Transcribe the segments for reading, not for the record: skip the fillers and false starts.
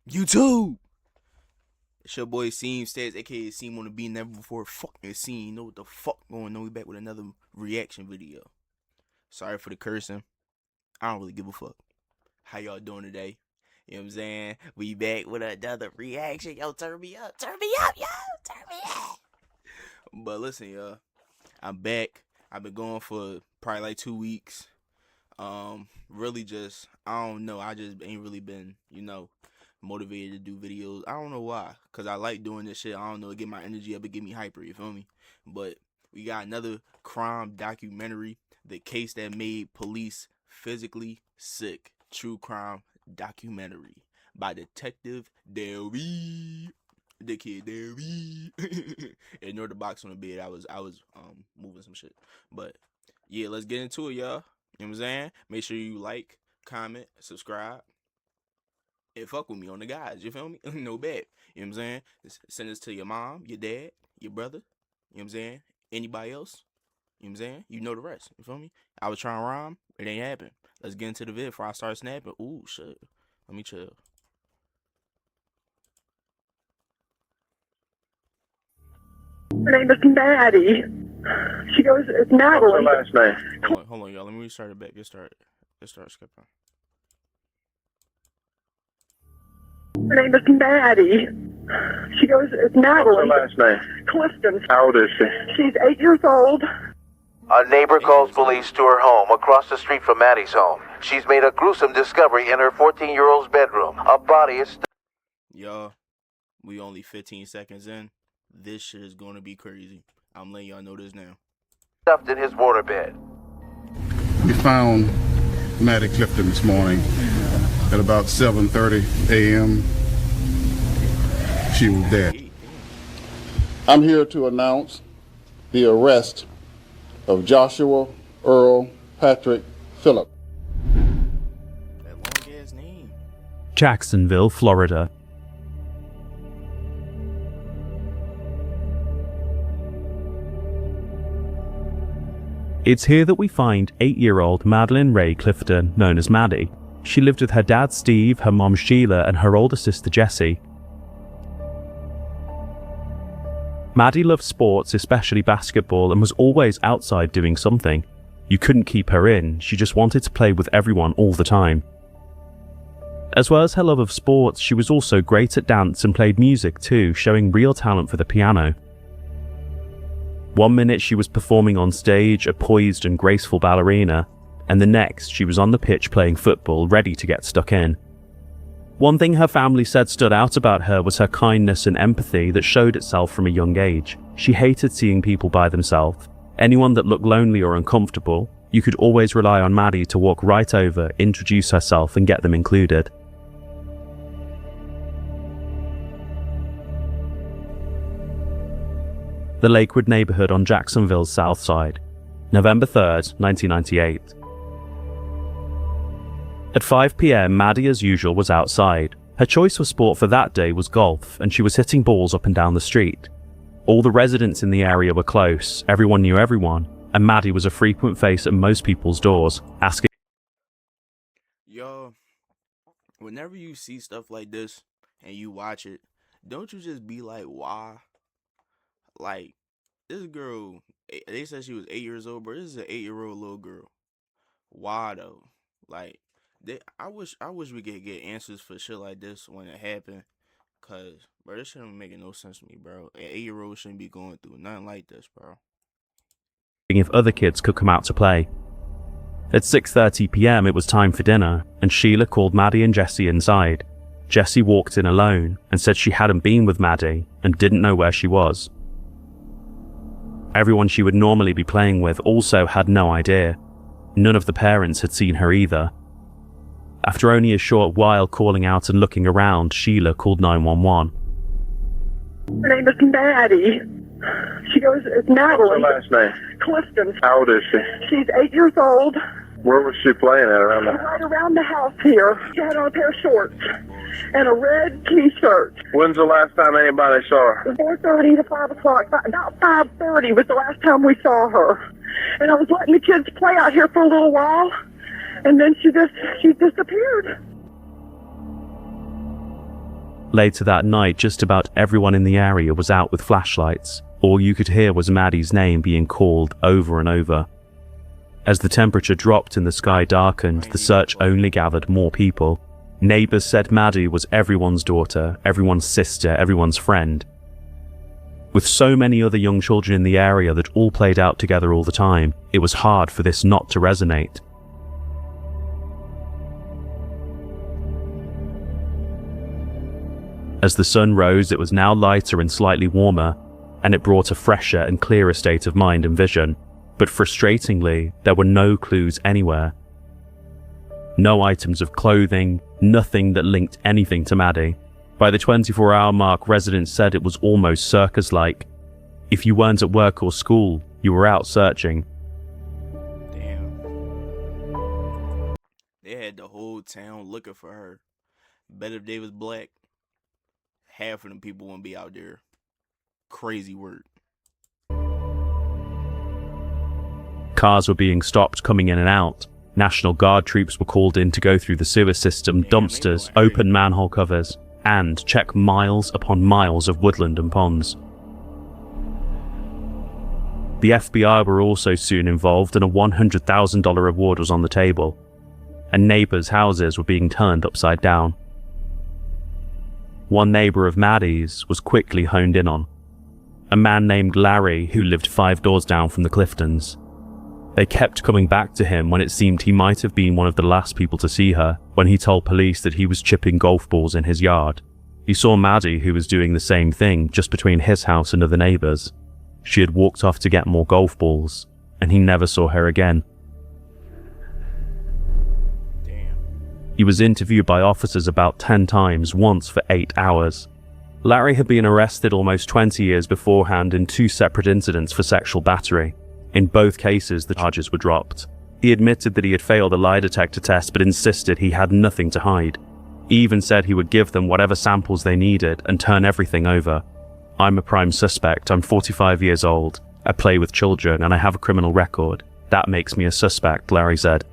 YouTube. It's your boy Seam Stats, aka Seam on the beat, never before fucking seen. You know what the fuck going on? We back with another reaction video. Sorry for the cursing. I don't really give a fuck. How y'all doing today? You know what I'm saying? We back with another reaction. Yo, turn me up. Turn me up, yo. Turn me up. But listen, y'all. I'm back. I've been going for probably like 2 weeks. Really just, I don't know. I just ain't really been, motivated to do videos. I don't know why. Because I like doing this shit. I don't know. It get my energy up. It get me hyper. You feel me? But we got another crime documentary. The case that made police physically sick. True crime documentary by Detective Delby. The kid Delby. Ignore the box on the bed. I was moving some shit. But yeah, let's get into it, y'all. You know what I'm saying? Make sure you like, comment, subscribe, and fuck with me on the guys. You feel me? No bad. You know what I'm saying? Just send this to your mom, your dad, your brother. You know what I'm saying? Anybody else? You know what I'm saying? You know the rest. You feel me? I was trying to rhyme. It ain't happen. Let's get into the vid before I start snapping. Ooh, shit. Let me chill. Her name is Maddie. She goes, it's Natalie. What's her last name? Hold on, y'all. Let me restart it back. Get start skipping. Her name is Maddie. She goes, it's Natalie. What's her last name? Clifton. How old is she? She's 8 years old. A neighbor calls police to her home across the street from Maddie's home. She's made a gruesome discovery in her 14-year-old's bedroom. A body is... Y'all, we only 15 seconds in. This shit is gonna be crazy. I'm letting y'all know this now. stuffed in his waterbed. We found Maddie Clifton this morning at about 7:30 a.m. She was dead. I'm here to announce the arrest of Joshua Earl Patrick Phillip. That long ass name. Jacksonville, Florida. It's here that we find 8-year-old Madeline Ray Clifton, known as Maddie. She lived with her dad Steve, her mom Sheila, and her older sister Jessie. Maddie loved sports, especially basketball, and was always outside doing something. You couldn't keep her in, she just wanted to play with everyone all the time. As well as her love of sports, she was also great at dance and played music too, showing real talent for the piano. One minute she was performing on stage, a poised and graceful ballerina, and the next she was on the pitch playing football, ready to get stuck in. One thing her family said stood out about her was her kindness and empathy that showed itself from a young age. She hated seeing people by themselves. Anyone that looked lonely or uncomfortable, you could always rely on Maddie to walk right over, introduce herself, and get them included. The Lakewood neighborhood on Jacksonville's south side, November 3rd, 1998. At 5 p.m, Maddie as usual was outside. Her choice for sport for that day was golf, and she was hitting balls up and down the street. All the residents in the area were close, everyone knew everyone, and Maddie was a frequent face at most people's doors, asking... Yo, whenever you see stuff like this and you watch it, don't you just be like, why? Like, this girl, they said she was 8 years old, but this is an 8-year-old little girl. Why though? Like, I wish we could get answers for shit like this when it happened. Cause, bro, this shit ain't making no sense to me, bro. An 8-year-old shouldn't be going through nothing like this, bro. If other kids could come out to play. At 6:30 p.m, it was time for dinner, and Sheila called Maddie and Jessie inside. Jessie walked in alone and said she hadn't been with Maddie and didn't know where she was. Everyone she would normally be playing with also had no idea. None of the parents had seen her either. After only a short while calling out and looking around, Sheila called 911. Her name is Maddie. She goes, it's Natalie. What's her last name? Clifton. How old is she? She's 8 years old. Where was she playing at around the Right around the house here. She had on a pair of shorts and a red t-shirt. When's the last time anybody saw her? 4:30 to 5 o'clock. About 5:30 was the last time we saw her. And I was letting the kids play out here for a little while, and then she disappeared. Later that night, just about everyone in the area was out with flashlights. All you could hear was Maddie's name being called over and over. As the temperature dropped and the sky darkened, the search only gathered more people. Neighbors said Maddie was everyone's daughter, everyone's sister, everyone's friend. With so many other young children in the area that all played out together all the time, it was hard for this not to resonate. As the sun rose, it was now lighter and slightly warmer, and it brought a fresher and clearer state of mind and vision. But frustratingly, there were no clues anywhere. No items of clothing, nothing that linked anything to Maddie. By the 24-hour mark, residents said it was almost circus-like. If you weren't at work or school, you were out searching. Damn. They had the whole town looking for her. Bet if they was black, half of them people wouldn't be out there. Crazy work. Cars were being stopped coming in and out. National Guard troops were called in to go through the sewer system, dumpsters, open manhole covers, and check miles upon miles of woodland and ponds. The FBI were also soon involved, and a $100,000 reward was on the table, and neighbors' houses were being turned upside down. One neighbor of Maddie's was quickly honed in on. A man named Larry who lived 5 doors down from the Cliftons. They kept coming back to him when it seemed he might have been one of the last people to see her, when he told police that he was chipping golf balls in his yard. He saw Maddie, who was doing the same thing, just between his house and other neighbors. She had walked off to get more golf balls, and he never saw her again. Damn. He was interviewed by officers about 10 times, once for 8 hours. Larry had been arrested almost 20 years beforehand in 2 separate incidents for sexual battery. In both cases, the charges were dropped. He admitted that he had failed a lie detector test, but insisted he had nothing to hide. He even said he would give them whatever samples they needed and turn everything over. "I'm a prime suspect. I'm 45 years old. I play with children and I have a criminal record. That makes me a suspect," Larry said.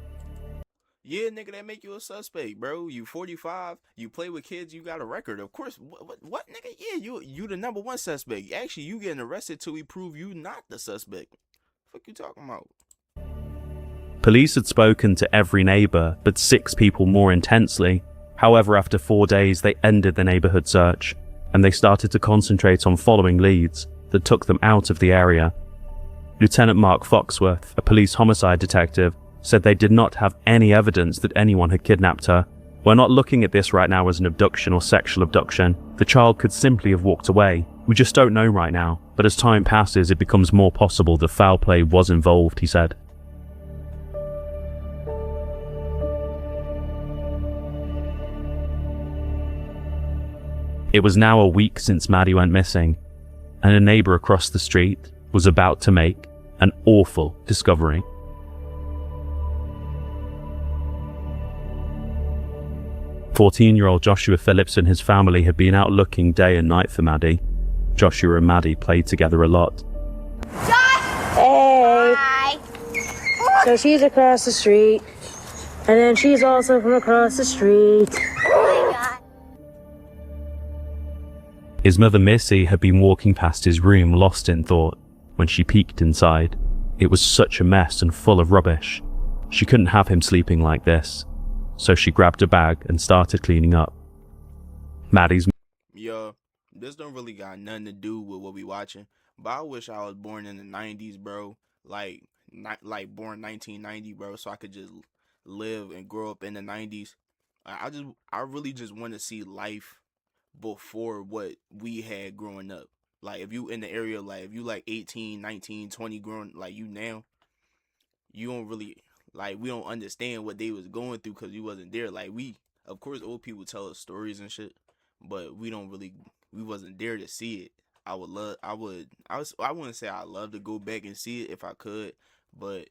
Yeah, nigga, that make you a suspect, bro. You 45, you play with kids, you got a record. Of course, what nigga? Yeah, you the number one suspect. Actually, you getting arrested till we prove you not the suspect. Fuck you talking about? Police had spoken to every neighbor, but 6 people more intensely. However, after 4 days, they ended the neighborhood search, and they started to concentrate on following leads that took them out of the area. Lieutenant Mark Foxworth, a police homicide detective, said they did not have any evidence that anyone had kidnapped her. "We're not looking at this right now as an abduction or sexual abduction. The child could simply have walked away. We just don't know right now, but as time passes, it becomes more possible that foul play was involved," he said. It was now a week since Maddie went missing, and a neighbor across the street was about to make an awful discovery. 14-year-old Joshua Phillips and his family had been out looking day and night for Maddie. Joshua and Maddie played together a lot. Hey! Hi. So she's across the street, and then she's also from across the street. Oh my God. His mother Missy had been walking past his room lost in thought when she peeked inside. It was such a mess and full of rubbish. She couldn't have him sleeping like this, so she grabbed a bag and started cleaning up. Maddie's Yo, this don't really got nothing to do with what we watching, but I wish I was born in the 90s, bro. Like born 1990, bro, so I could just live and grow up in the 90s. I really just want to see life before what we had growing up. Like, if you in the area, like, if you like 18, 19, 20 growing, like you now, you don't really, like, we don't understand what they was going through because you wasn't there. Like, of course, old people tell us stories and shit, but we wasn't there to see it. I wouldn't say I'd love to go back and see it if I could, but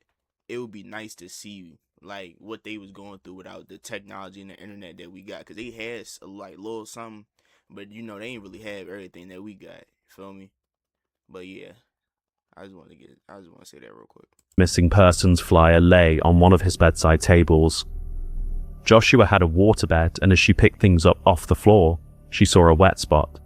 it would be nice to see, like, what they was going through without the technology and the internet that we got, because they had, like, little something, but, you know, they ain't really have everything that we got, feel me? But, yeah, I just want to say that real quick. missing persons flyer lay on one of his bedside tables. Joshua had a waterbed, and as she picked things up off the floor, she saw a wet spot.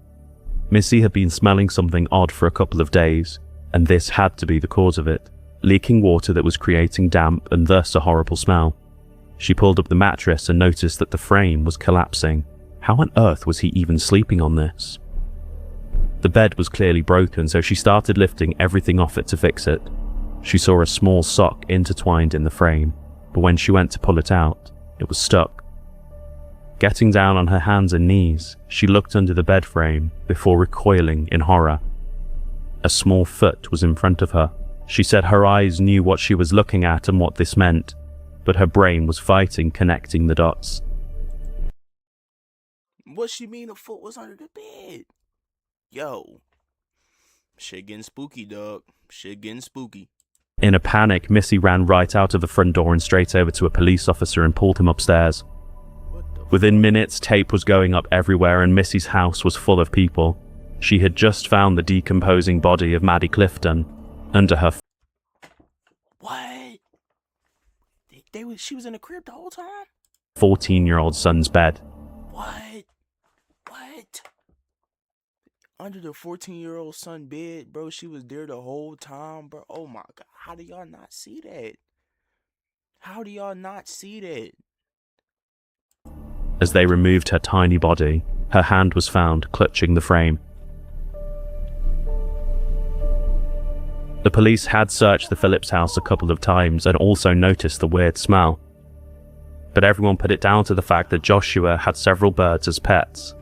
Missy had been smelling something odd for a couple of days, and this had to be the cause of it. Leaking water that was creating damp and thus a horrible smell. She pulled up the mattress and noticed that the frame was collapsing. How on earth was he even sleeping on this? The bed was clearly broken, so she started lifting everything off it to fix it. She saw a small sock intertwined in the frame, but when she went to pull it out, it was stuck. Getting down on her hands and knees, she looked under the bed frame before recoiling in horror. A small foot was in front of her. She said her eyes knew what she was looking at and what this meant, but her brain was fighting connecting the dots. What she mean a foot was under the bed? Yo. Shit getting spooky, dog. Shit getting spooky. In a panic, Missy ran right out of the front door and straight over to a police officer and pulled him upstairs. Within minutes, tape was going up everywhere and Missy's house was full of people. She had just found the decomposing body of Maddie Clifton under her. What? She was in the crib the whole time? 14-year-old son's bed. What? Under the 14-year-old son bed, bro. She was there the whole time, bro. Oh my God. How do y'all not see that? As they removed her tiny body, her hand was found clutching the frame. The police had searched the Phillips house a couple of times and also noticed the weird smell. But everyone put it down to the fact that Joshua had several birds as pets.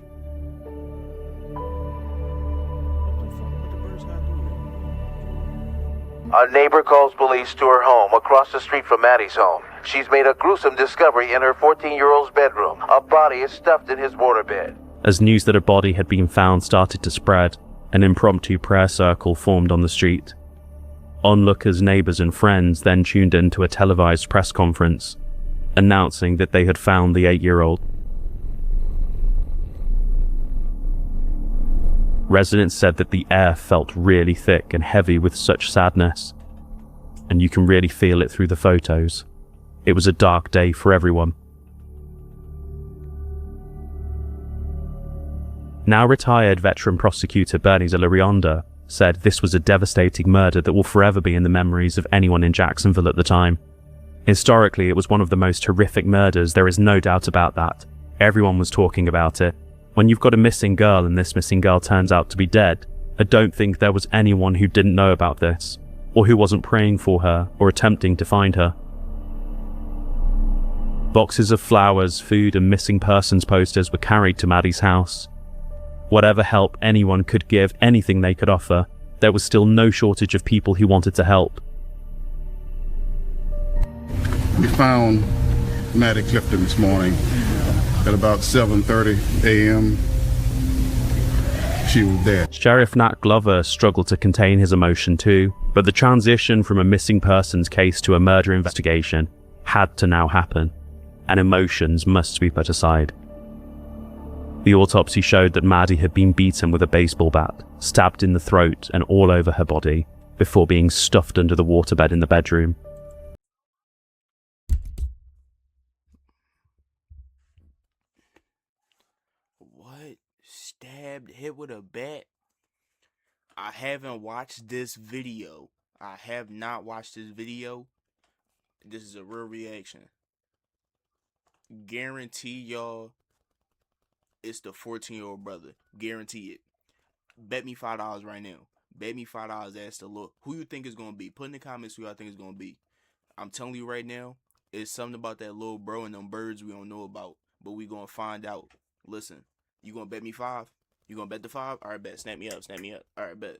A neighbor calls police to her home across the street from Maddie's home. She's made a gruesome discovery in her 14-year-old's bedroom. A body is stuffed in his waterbed. As news that a body had been found started to spread, an impromptu prayer circle formed on the street. Onlookers, neighbors and friends then tuned in to a televised press conference, announcing that they had found the 8-year-old. Residents said that the air felt really thick and heavy with such sadness, and you can really feel it through the photos. It was a dark day for everyone. Now retired veteran prosecutor Bernie Zallarionda said this was a devastating murder that will forever be in the memories of anyone in Jacksonville at the time. Historically, it was one of the most horrific murders, there is no doubt about that. Everyone was talking about it. When you've got a missing girl and this missing girl turns out to be dead, I don't think there was anyone who didn't know about this, or who wasn't praying for her or attempting to find her. Boxes of flowers, food and missing persons posters were carried to Maddie's house. Whatever help anyone could give, anything they could offer, there was still no shortage of people who wanted to help. We found Maddie Clifton this morning at about 7:30 a.m. She was dead. Sheriff Nat Glover struggled to contain his emotion too, but the transition from a missing persons case to a murder investigation had to now happen, and emotions must be put aside. The autopsy showed that Maddie had been beaten with a baseball bat, stabbed in the throat and all over her body, before being stuffed under the waterbed in the bedroom. What? Stabbed, hit with a bat? I haven't watched this video. I have not watched this video. This is a real reaction. Guarantee y'all it's the 14-year-old brother. Guarantee it. Bet me $5 right now. Bet me $5 as to look. Who you think is going to be? Put in the comments who y'all think is going to be. I'm telling you right now, it's something about that little bro and them birds we don't know about. But we going to find out. Listen, you going to bet me 5? You going to bet the 5? All right, bet. Snap me up. All right, bet.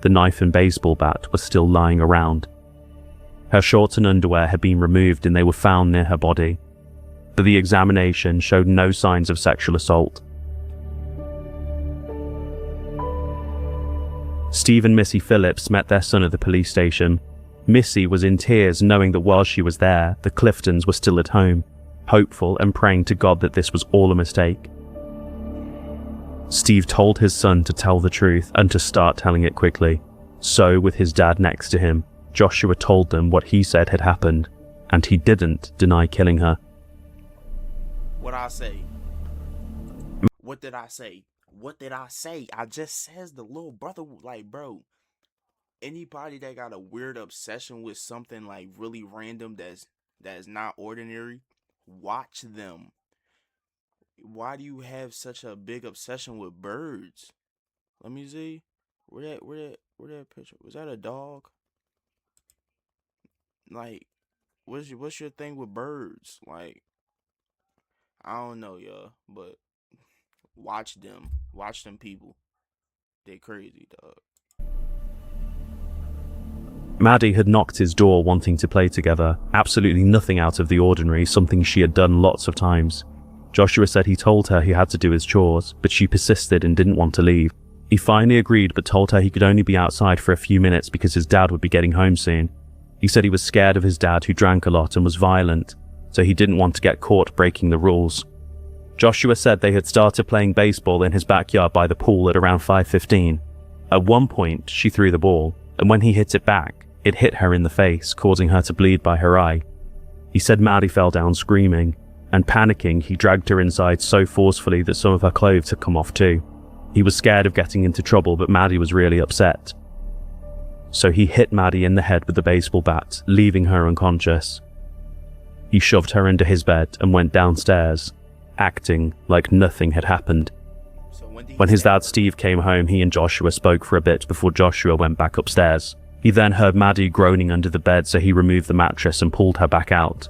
The knife and baseball bat were still lying around. Her shorts and underwear had been removed and they were found near her body, but the examination showed no signs of sexual assault. Steve and Missy Phillips met their son at the police station. Missy was in tears knowing that while she was there, the Cliftons were still at home, hopeful and praying to God that this was all a mistake. Steve told his son to tell the truth and to start telling it quickly. So, with his dad next to him, Joshua told them what he said had happened, and he didn't deny killing her. What I say? What did I say? What did I say? I just says the little brother, like, bro. Anybody that got a weird obsession with something like really random that's not ordinary, watch them. Why do you have such a big obsession with birds? Let me see. Where that picture? Was that a dog? Like, what's your thing with birds? Like, I don't know, y'all, but watch them. Watch them people. They crazy, dog. Maddie had knocked his door wanting to play together. Absolutely nothing out of the ordinary, something she had done lots of times. Joshua said he told her he had to do his chores, but she persisted and didn't want to leave. He finally agreed but told her he could only be outside for a few minutes because his dad would be getting home soon. He said he was scared of his dad, who drank a lot and was violent, so he didn't want to get caught breaking the rules. Joshua said they had started playing baseball in his backyard by the pool at around 5:15. At one point, she threw the ball, and when he hit it back, it hit her in the face, causing her to bleed by her eye. He said Maddie fell down screaming, and panicking, he dragged her inside so forcefully that some of her clothes had come off too. He was scared of getting into trouble, but Maddie was really upset. So he hit Maddie in the head with the baseball bat, leaving her unconscious. He shoved her into his bed and went downstairs, acting like nothing had happened. When his dad Steve came home, he and Joshua spoke for a bit before Joshua went back upstairs. He then heard Maddie groaning under the bed, so he removed the mattress and pulled her back out.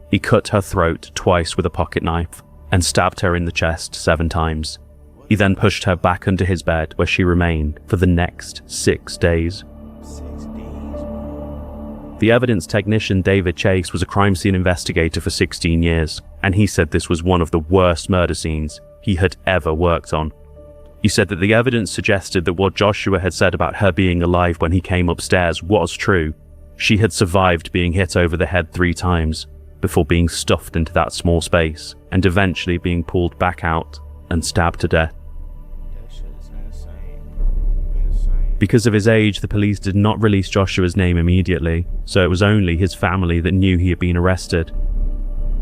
He cut her throat twice with a pocket knife and stabbed her in the chest 7 times. He then pushed her back under his bed, where she remained for the next 6 days. The evidence technician David Chase was a crime scene investigator for 16 years, and he said this was one of the worst murder scenes he had ever worked on. He said that the evidence suggested that what Joshua had said about her being alive when he came upstairs was true. She had survived being hit over the head 3 times before being stuffed into that small space and eventually being pulled back out and stabbed to death. Because of his age, the police did not release Joshua's name immediately, so it was only his family that knew he had been arrested.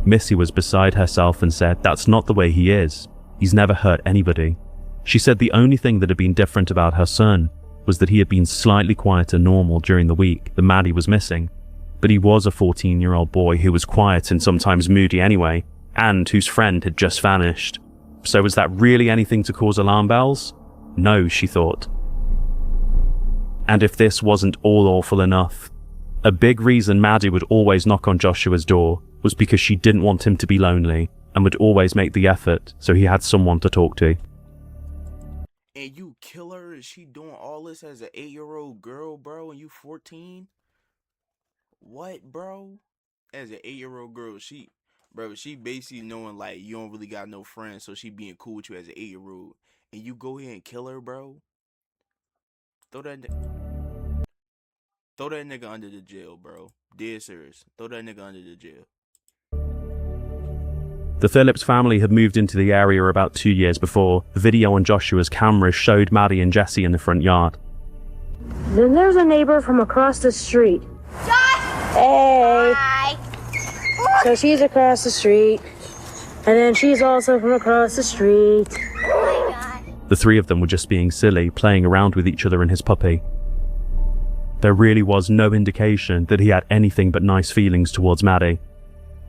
Missy was beside herself and said, "That's not the way he is. He's never hurt anybody." She said the only thing that had been different about her son was that he had been slightly quiet and normal during the week that Maddie was missing. But he was a 14-year-old boy who was quiet and sometimes moody anyway, and whose friend had just vanished. So was that really anything to cause alarm bells? No, she thought. And if this wasn't all awful enough, a big reason Maddie would always knock on Joshua's door was because she didn't want him to be lonely and would always make the effort so he had someone to talk to. And you kill her, and she doing all this as an 8-year-old girl, bro, and you 14? What, bro? As an 8-year-old girl, she basically knowing, like, you don't really got no friends, so she being cool with you as an 8-year-old. And you go ahead and kill her, bro? Throw that nigga under the jail, bro. Dead serious. Throw that nigga under the jail. The Phillips family had moved into the area about 2 years before. The video on Joshua's cameras showed Maddie and Jesse in the front yard. Then there's a neighbor from across the street. Josh! Hey! Hi! So she's across the street. And then she's also from across the street. Oh my god. The 3 of them were just being silly, playing around with each other and his puppy. There really was no indication that he had anything but nice feelings towards Maddie.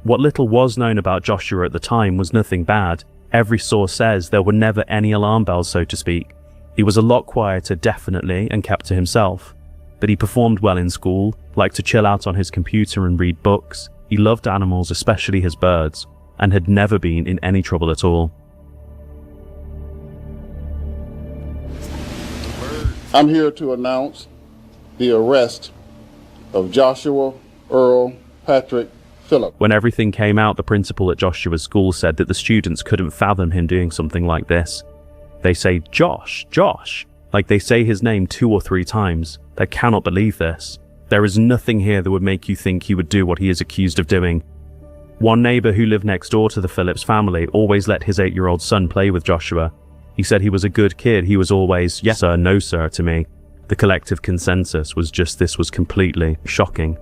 What little was known about Joshua at the time was nothing bad. Every source says there were never any alarm bells, so to speak. He was a lot quieter, definitely, and kept to himself. But he performed well in school, liked to chill out on his computer and read books. He loved animals, especially his birds, and had never been in any trouble at all. I'm here to announce the arrest of Joshua Earl Patrick Phillip. When everything came out, the principal at Joshua's school said that the students couldn't fathom him doing something like this. They say, "Josh, Josh," like they say his name 2 or 3 times. They cannot believe this. There is nothing here that would make you think he would do what he is accused of doing. One neighbor who lived next door to the Phillips family always let his 8-year-old son play with Joshua. He said he was a good kid. He was always, "Yes sir, no sir" to me. The collective consensus was just this was completely shocking.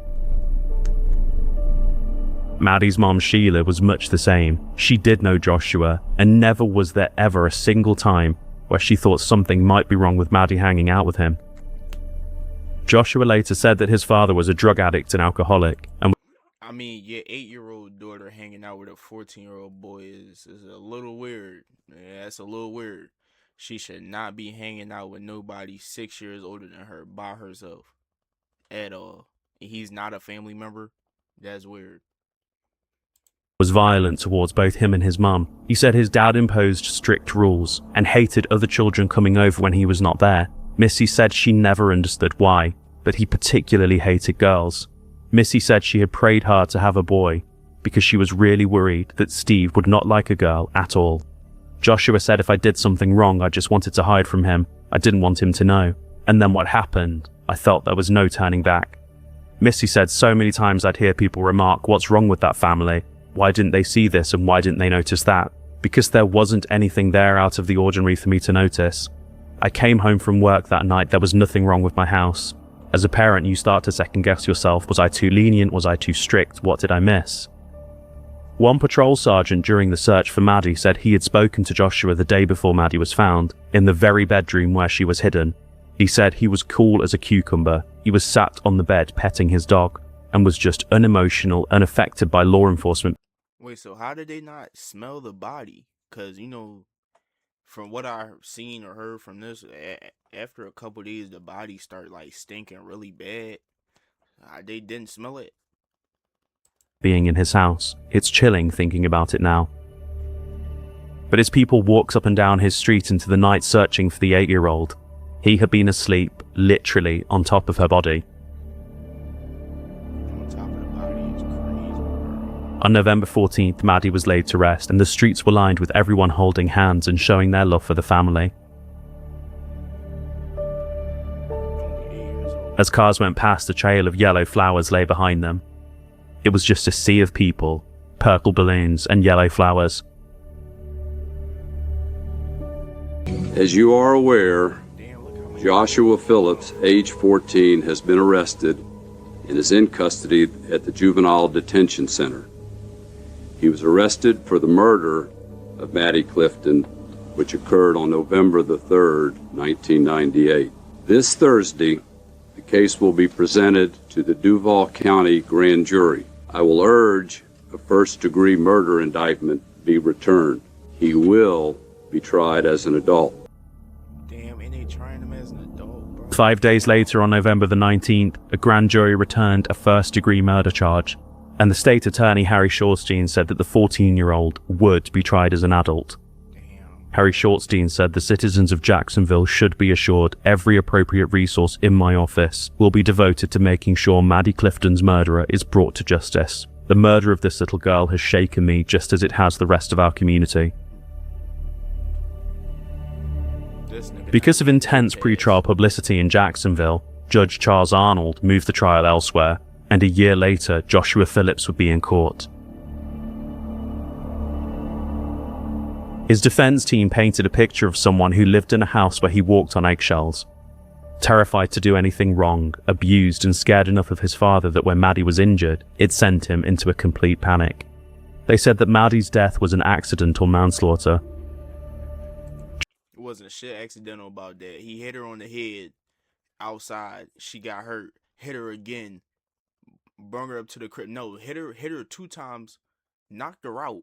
Maddie's mom Sheila was much the same. She did know Joshua, and never was there ever a single time where she thought something might be wrong with Maddie hanging out with him. Joshua later said that his father was a drug addict and alcoholic, and I mean, your 8-year-old daughter hanging out with a 14-year-old boy is a little weird. Yeah, that's a little weird. She should not be hanging out with nobody 6 years older than her by herself at all. He's not a family member. That's weird. was violent towards both him and his mum. He said his dad imposed strict rules and hated other children coming over when he was not there. Missy said she never understood why, but he particularly hated girls. Missy said she had prayed hard to have a boy because she was really worried that Steve would not like a girl at all. Joshua said if I did something wrong, I just wanted to hide from him. I didn't want him to know. And then what happened, I felt there was no turning back. Missy said so many times I'd hear people remark, what's wrong with that family? Why didn't they see this and why didn't they notice that? Because there wasn't anything there out of the ordinary for me to notice. I came home from work that night, there was nothing wrong with my house. As a parent, you start to second guess yourself. Was I too lenient? Was I too strict? What did I miss? One patrol sergeant during the search for Maddie said he had spoken to Joshua the day before Maddie was found, in the very bedroom where she was hidden. He said he was cool as a cucumber. He was sat on the bed petting his dog and was just unemotional, unaffected by law enforcement. Wait, so how did they not smell the body? Because, you know, from what I've seen or heard from this, after a couple days, the body start like stinking really bad. They didn't smell it. Being in his house, it's chilling thinking about it now. But as people walked up and down his street into the night searching for the 8-year-old, he had been asleep, literally on top of her body. On November 14th, Maddie was laid to rest, and the streets were lined with everyone holding hands and showing their love for the family. As cars went past, a trail of yellow flowers lay behind them. It was just a sea of people, purple balloons and yellow flowers. As you are aware, Joshua Phillips, age 14, has been arrested and is in custody at the Juvenile Detention Center. He was arrested for the murder of Maddie Clifton, which occurred on November the 3rd, 1998. This Thursday, the case will be presented to the Duval County Grand Jury. I will urge a first-degree murder indictment be returned. He will be tried as an adult. Damn, and they trying him as an adult, bro. 5 days later, on November the 19th, a grand jury returned a first-degree murder charge, and the state attorney Harry Shortstein said that the 14-year-old would be tried as an adult. Harry Shortstein said the citizens of Jacksonville should be assured every appropriate resource in my office will be devoted to making sure Maddie Clifton's murderer is brought to justice. The murder of this little girl has shaken me just as it has the rest of our community. Because of intense pre-trial publicity in Jacksonville, Judge Charles Arnold moved the trial elsewhere, and a year later, Joshua Phillips would be in court. His defense team painted a picture of someone who lived in a house where he walked on eggshells. Terrified to do anything wrong, abused and scared enough of his father that when Maddie was injured, it sent him into a complete panic. They said that Maddie's death was an accident or manslaughter. It wasn't shit accidental about that. He hit her on the head outside. She got hurt. Hit her again. Brought her up to the crib. No, hit her 2 times. Knocked her out.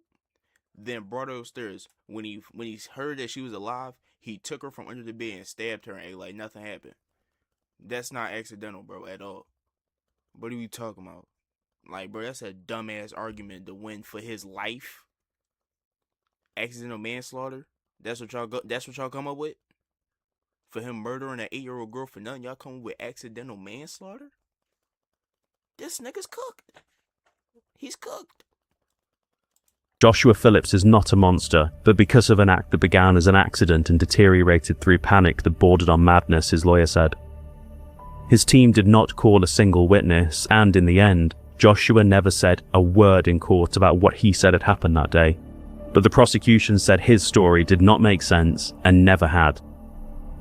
Then brought her upstairs. When he heard that she was alive, he took her from under the bed and stabbed her and acted like nothing happened. That's not accidental, bro, at all. What are you talking about? Like, bro, that's a dumbass argument to win for his life. Accidental manslaughter? That's what y'all come up with? For him murdering an 8-year-old girl for nothing, y'all come up with accidental manslaughter? This nigga's cooked. He's cooked. Joshua Phillips is not a monster, but because of an act that began as an accident and deteriorated through panic that bordered on madness, his lawyer said. His team did not call a single witness, and in the end, Joshua never said a word in court about what he said had happened that day. But the prosecution said his story did not make sense and never had.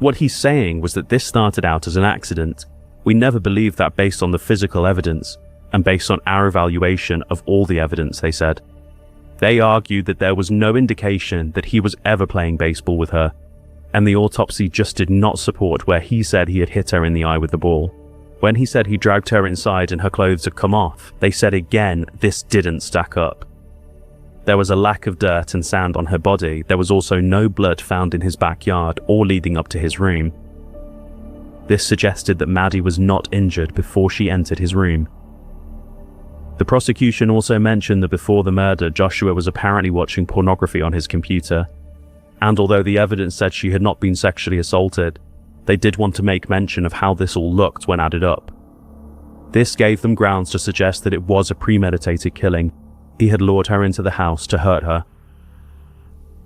What he's saying was that this started out as an accident. We never believed that based on the physical evidence, and based on our evaluation of all the evidence, they said. They argued that there was no indication that he was ever playing baseball with her, and the autopsy just did not support where he said he had hit her in the eye with the ball. When he said he dragged her inside and her clothes had come off, they said again this didn't stack up. There was a lack of dirt and sand on her body. There was also no blood found in his backyard or leading up to his room. This suggested that Maddie was not injured before she entered his room. The prosecution also mentioned that before the murder, Joshua was apparently watching pornography on his computer. And although the evidence said she had not been sexually assaulted, they did want to make mention of how this all looked when added up. This gave them grounds to suggest that it was a premeditated killing. He had lured her into the house to hurt her.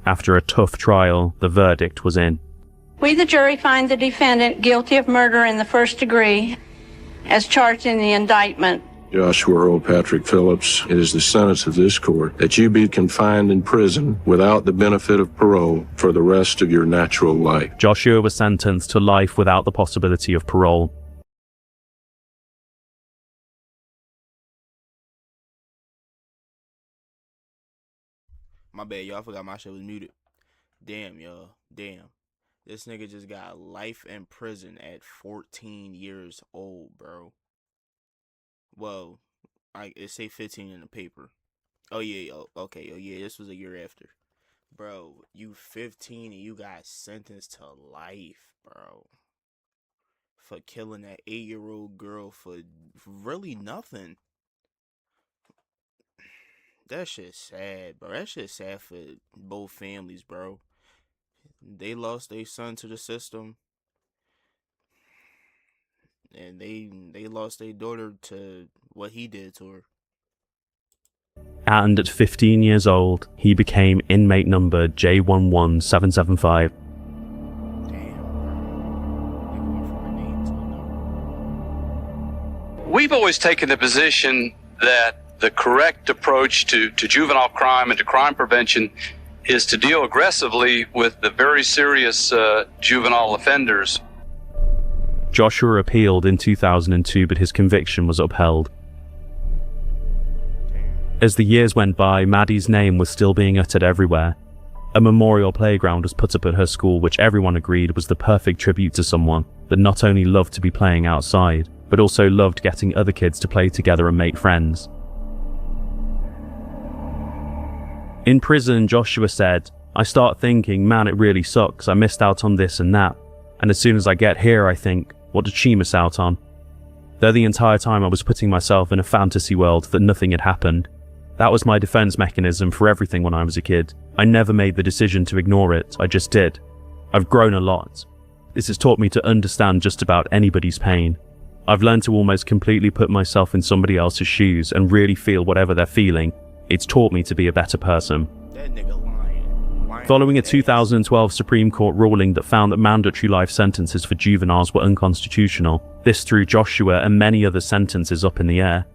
After a tough trial, the verdict was in. We, the jury, find the defendant guilty of murder in the first degree, as charged in the indictment. Joshua Earl Patrick Phillips, it is the sentence of this court that you be confined in prison without the benefit of parole for the rest of your natural life. Joshua was sentenced to life without the possibility of parole. My bad, y'all. I forgot my shit was muted. Damn, y'all. Damn. This nigga just got life in prison at 14 years old, bro. Well, it say 15 in the paper. Oh, yeah. Oh, okay. Oh, yeah. This was a year after. Bro, you 15 and you got sentenced to life, bro. For killing that 8-year-old girl for really nothing. That shit's sad, bro. That shit's sad for both families, bro. They lost their son to the system. And they lost their daughter to what he did to her. And at 15 years old, he became inmate number J11775. We've always taken the position that the correct approach to juvenile crime and to crime prevention is to deal aggressively with the very serious juvenile offenders. Joshua appealed in 2002, but his conviction was upheld. As the years went by, Maddie's name was still being uttered everywhere. A memorial playground was put up at her school, which everyone agreed was the perfect tribute to someone that not only loved to be playing outside, but also loved getting other kids to play together and make friends. In prison, Joshua said, "I start thinking, man, it really sucks. I missed out on this and that. And as soon as I get here, I think, what did she miss out on?" Though the entire time I was putting myself in a fantasy world that nothing had happened. That was my defense mechanism for everything when I was a kid. I never made the decision to ignore it, I just did. I've grown a lot. This has taught me to understand just about anybody's pain. I've learned to almost completely put myself in somebody else's shoes and really feel whatever they're feeling. It's taught me to be a better person. That nigga lying. Following a 2012 Supreme Court ruling that found that mandatory life sentences for juveniles were unconstitutional, this threw Joshua and many other sentences up in the air.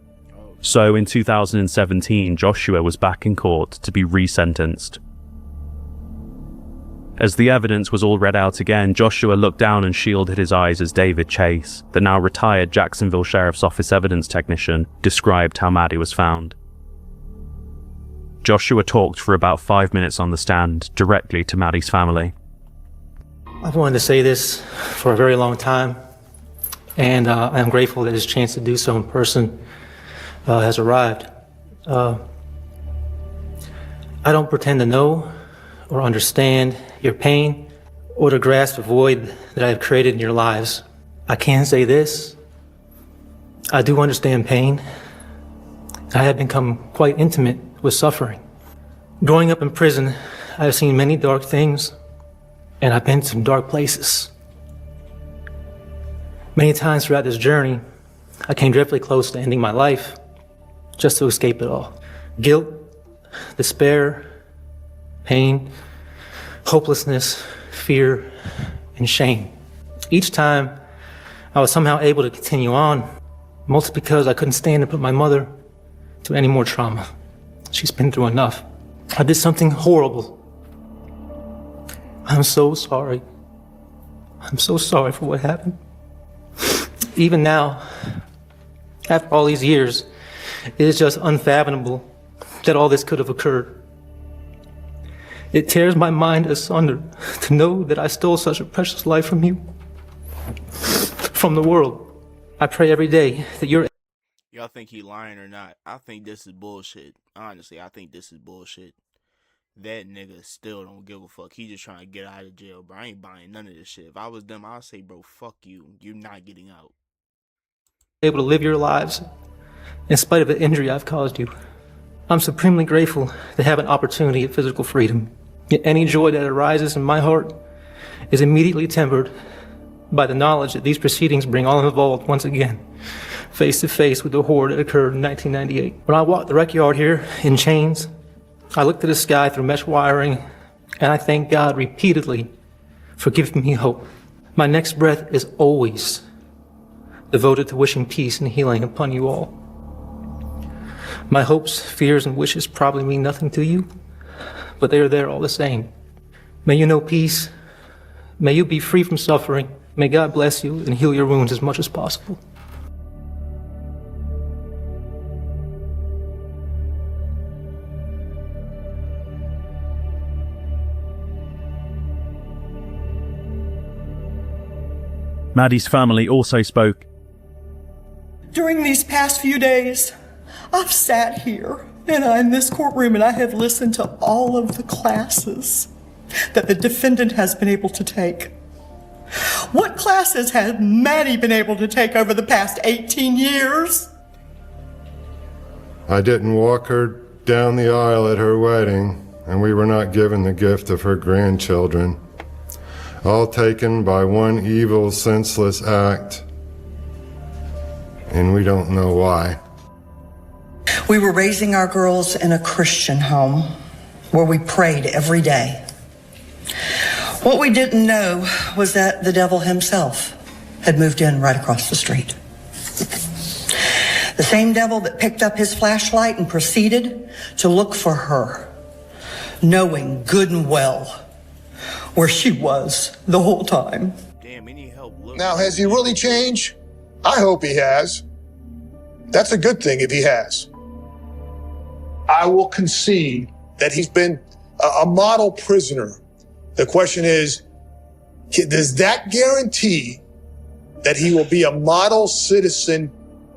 So in 2017, Joshua was back in court to be resentenced. As the evidence was all read out again, Joshua looked down and shielded his eyes as David Chase, the now retired Jacksonville Sheriff's Office evidence technician, described how Maddie was found. Joshua talked for about 5 minutes on the stand, directly to Maddie's family. I've wanted to say this for a very long time, and I'm grateful that this chance to do so in person has arrived. I don't pretend to know or understand your pain or to grasp the void that I have created in your lives. I can say this: I do understand pain. I have become quite intimate with suffering. Growing up in prison, I have seen many dark things, and I've been to some dark places. Many times throughout this journey, I came dreadfully close to ending my life just to escape it all. Guilt, despair, pain, hopelessness, fear, and shame. Each time, I was somehow able to continue on, mostly because I couldn't stand to put my mother to any more trauma. She's been through enough. I did something horrible. I'm so sorry. I'm so sorry for what happened. Even now, after all these years, It is just unfathomable that all this could have occurred. It tears my mind asunder to know that I stole such a precious life from you, from the world. I pray every day that you're... Y'all think he lying or not? I think this is bullshit. Honestly, I think this is bullshit. That nigga still don't give a fuck. He just trying to get out of jail, bro. I ain't buying none of this shit. If I was them, I'd say, bro, fuck you. You're not getting out. able to live your lives in spite of the injury I've caused you. I'm supremely grateful to have an opportunity at physical freedom. Yet any joy that arises in my heart is immediately tempered by the knowledge that these proceedings bring all involved once again face to face with the horror that occurred in 1998. When I walked the rec yard here in chains, I looked at the sky through mesh wiring, and I thank God repeatedly for giving me hope. My next breath is always devoted to wishing peace and healing upon you all. My hopes, fears, and wishes probably mean nothing to you, but they are there all the same. May you know peace. May you be free from suffering. May God bless you and heal your wounds as much as possible. Maddie's family also spoke. During these past few days, I've sat here in this courtroom and I have listened to all of the classes that the defendant has been able to take. What classes has Maddie been able to take over the past 18 years? I didn't walk her down the aisle at her wedding, and we were not given the gift of her grandchildren. All taken by one evil, senseless act, and we don't know why. We were raising our girls in a Christian home where we prayed every day. What we didn't know was that the devil himself had moved in right across the street. The same devil that picked up his flashlight and proceeded to look for her, knowing good and well where she was the whole time. Damn, any help? Now, has he really changed? I hope he has. That's a good thing if he has. I will concede that he's been a model prisoner. The question is, does that guarantee that he will be a model citizen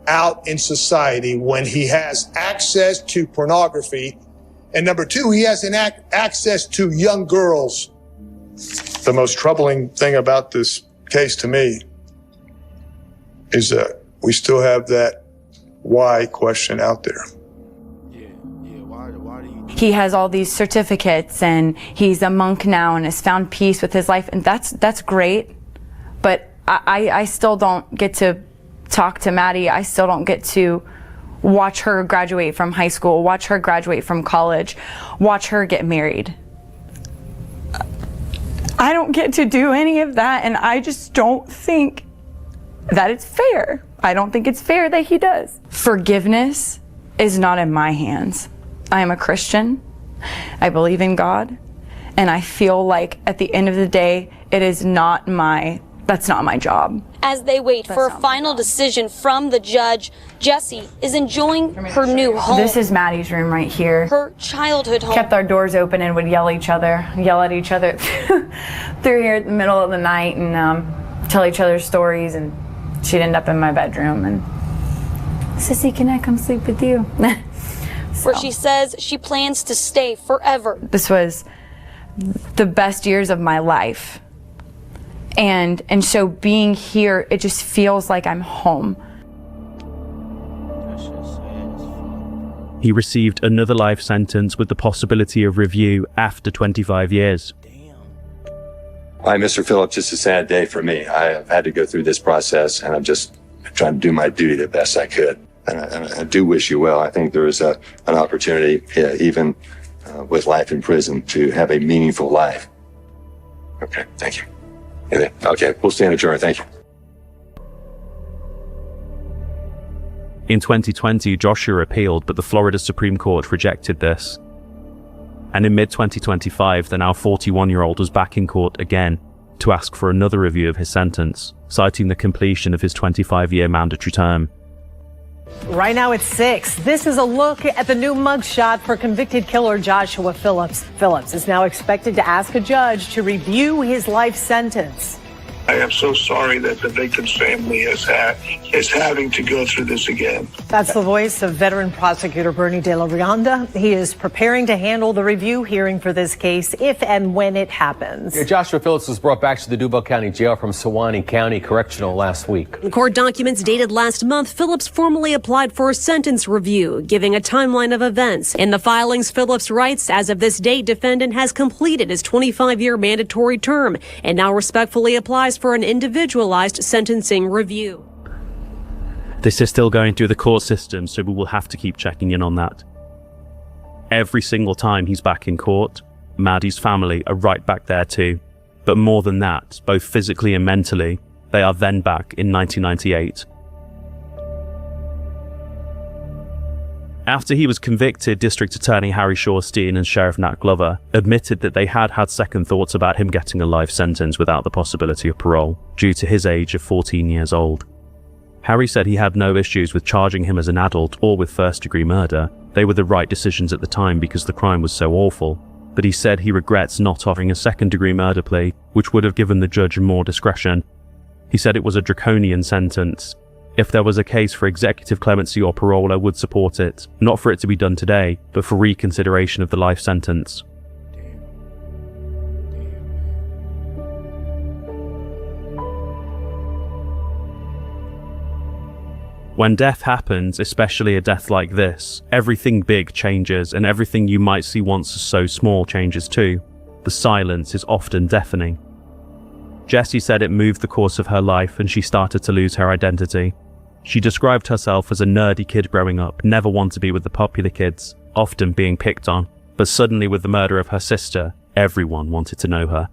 out in society when he has access to pornography? And number two, he has access to young girls. The most troubling thing about this case to me is that we still have that why question out there. He has all these certificates and he's a monk now and has found peace with his life, and that's great, but I still don't get to talk to Maddie. I still don't get to watch her graduate from high school, watch her graduate from college, watch her get married. I don't get to do any of that, and I just don't think that it's fair. I don't think it's fair that he does. Forgiveness is not in my hands. I am a Christian. I believe in God. And I feel like at the end of the day, that's not my job. As they wait for a final decision from the judge, Jessie is enjoying her new home. This is Maddie's room right here. Her childhood home. Kept our doors open and would yell at each other through here in the middle of the night and tell each other stories, and she'd end up in my bedroom and, Sissy, can I come sleep with you? Where she says she plans to stay forever. This was the best years of my life. And so being here, it just feels like I'm home. He received another life sentence with the possibility of review after 25 years. Hi, Mr. Phillips. It's a sad day for me. I have had to go through this process, and I'm just trying to do my duty the best I could. And I do wish you well. I think there is an opportunity, even with life in prison, to have a meaningful life. Okay, thank you. Okay, we'll stand adjourned. Thank you. In 2020, Joshua appealed, but the Florida Supreme Court rejected this. And in mid-2025, the now 41-year-old was back in court again to ask for another review of his sentence, citing the completion of his 25-year mandatory term. Right now it's 6. This is a look at the new mugshot for convicted killer Joshua Phillips. Phillips is now expected to ask a judge to review his life sentence. I am so sorry that the victim's family is having to go through this again. That's the voice of veteran prosecutor Bernie De La Rionda. He is preparing to handle the review hearing for this case if and when it happens. Joshua Phillips was brought back to the Duval County Jail from Sewanee County Correctional last week. In court documents dated last month, Phillips formally applied for a sentence review, giving a timeline of events. In the filings, Phillips writes, as of this date, defendant has completed his 25-year mandatory term and now respectfully applies for an individualized sentencing review. This is still going through the court system, so we will have to keep checking in on that. Every single time he's back in court, Maddie's family are right back there too. But more than that, both physically and mentally, they are then back in 1998. After he was convicted, District Attorney Harry Shawstein and Sheriff Nat Glover admitted that they had second thoughts about him getting a life sentence without the possibility of parole, due to his age of 14 years old. Harry said he had no issues with charging him as an adult or with first-degree murder. They were the right decisions at the time because the crime was so awful, but he said he regrets not offering a second-degree murder plea, which would have given the judge more discretion. He said it was a draconian sentence. If there was a case for executive clemency or parole, I would support it, not for it to be done today, but for reconsideration of the life sentence. When death happens, especially a death like this, everything big changes and everything you might see once as so small changes too. The silence is often deafening. Jessie said it moved the course of her life and she started to lose her identity. She described herself as a nerdy kid growing up, never one to be with the popular kids, often being picked on. But suddenly with the murder of her sister, everyone wanted to know her.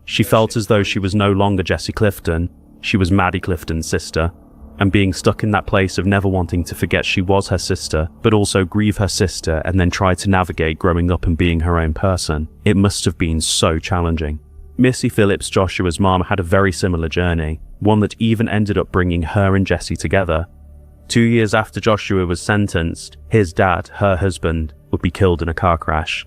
She felt as though she was no longer Jessie Clifton, she was Maddie Clifton's sister. And being stuck in that place of never wanting to forget she was her sister, but also grieve her sister and then try to navigate growing up and being her own person, it must have been so challenging. Missy Phillips, Joshua's mom, had a very similar journey, one that even ended up bringing her and Jessie together. 2 years after Joshua was sentenced, his dad, her husband, would be killed in a car crash.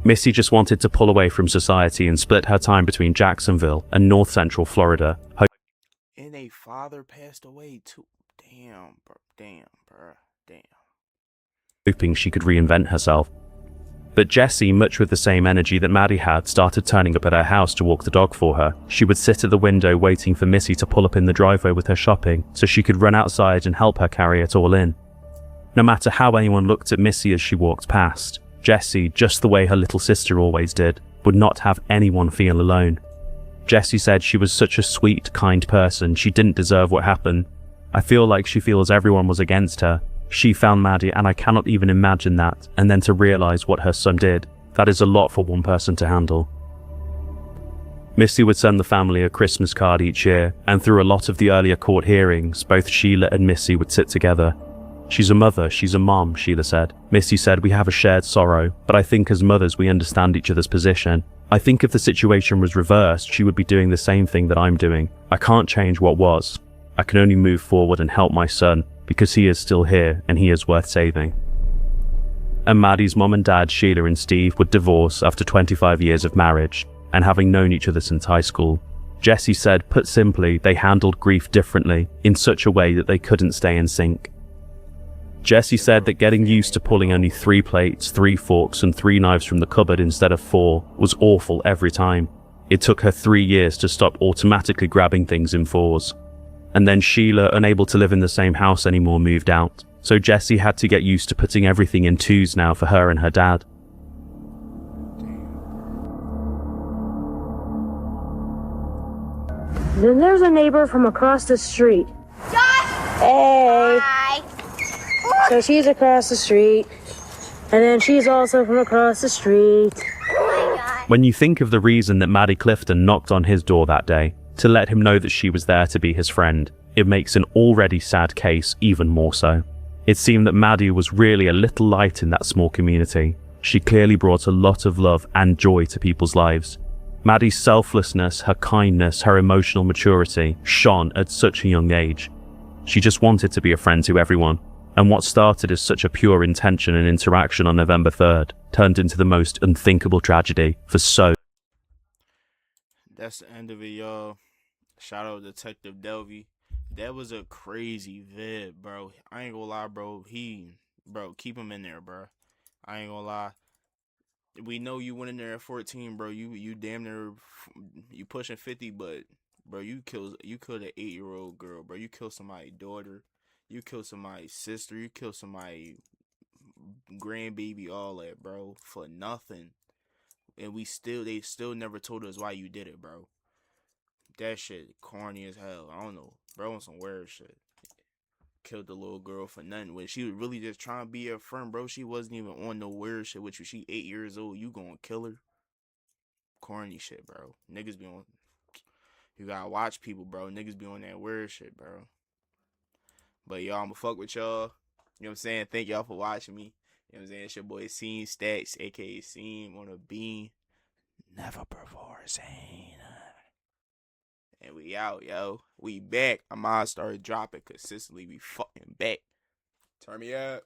Missy just wanted to pull away from society and split her time between Jacksonville and North Central Florida. And a father passed away too. Damn, bro. Hoping she could reinvent herself. But Jessie, much with the same energy that Maddie had, started turning up at her house to walk the dog for her. She would sit at the window waiting for Missy to pull up in the driveway with her shopping, so she could run outside and help her carry it all in. No matter how anyone looked at Missy as she walked past, Jessie, just the way her little sister always did, would not have anyone feel alone. Jessie said she was such a sweet, kind person, she didn't deserve what happened. I feel like she feels everyone was against her. She found Maddie, and I cannot even imagine that, and then to realize what her son did. That is a lot for one person to handle. Missy would send the family a Christmas card each year, and through a lot of the earlier court hearings, both Sheila and Missy would sit together. She's a mother, she's a mom, Sheila said. Missy said, we have a shared sorrow, but I think as mothers we understand each other's position. I think if the situation was reversed, she would be doing the same thing that I'm doing. I can't change what was. I can only move forward and help my son, because he is still here and he is worth saving. And Maddie's mom and dad, Sheila and Steve, would divorce after 25 years of marriage, and having known each other since high school. Jessie said, put simply, they handled grief differently, in such a way that they couldn't stay in sync. Jessie said that getting used to pulling only 3 plates, 3 forks and 3 knives from the cupboard instead of 4 was awful every time. It took her 3 years to stop automatically grabbing things in 4s. And then Sheila, unable to live in the same house anymore, moved out. So Jessie had to get used to putting everything in 2s now for her and her dad. Then there's a neighbor from across the street. Josh! Hey! Hi! So she's across the street, and then she's also from across the street. Oh my God. When you think of the reason that Maddie Clifton knocked on his door that day, to let him know that she was there to be his friend, it makes an already sad case even more so. It seemed that Maddie was really a little light in that small community. She clearly brought a lot of love and joy to people's lives. Maddie's selflessness, her kindness, her emotional maturity shone at such a young age. She just wanted to be a friend to everyone, and what started as such a pure intention and interaction on November 3rd turned into the most unthinkable tragedy for so. That's the end of it, y'all. Shout out Detective Delvey. That was a crazy vid, bro. I ain't gonna lie, bro. Bro, keep him in there, bro. I ain't gonna lie. We know you went in there at 14, bro. You damn near, you pushing 50, but bro, you killed an 8-year-old girl, bro. You killed somebody's daughter. You killed somebody's sister. You killed somebody's grandbaby, all that, bro, for nothing. And they still never told us why you did it, bro. That shit corny as hell. I don't know, bro, on some weird shit. Killed the little girl for nothing. When she was really just trying to be your friend, bro. She wasn't even on no weird shit with you. She 8 years old. You gonna kill her? Corny shit, bro. Niggas be on. You gotta watch people, bro. Niggas be on that weird shit, bro. But y'all, I'ma fuck with y'all. You know what I'm saying? Thank y'all for watching me. You know what I'm saying? It's your boy Scene Stacks, aka Scene on a bean. Never before seen. And we out, yo. We back. I might start dropping consistently. We fucking back. Turn me up.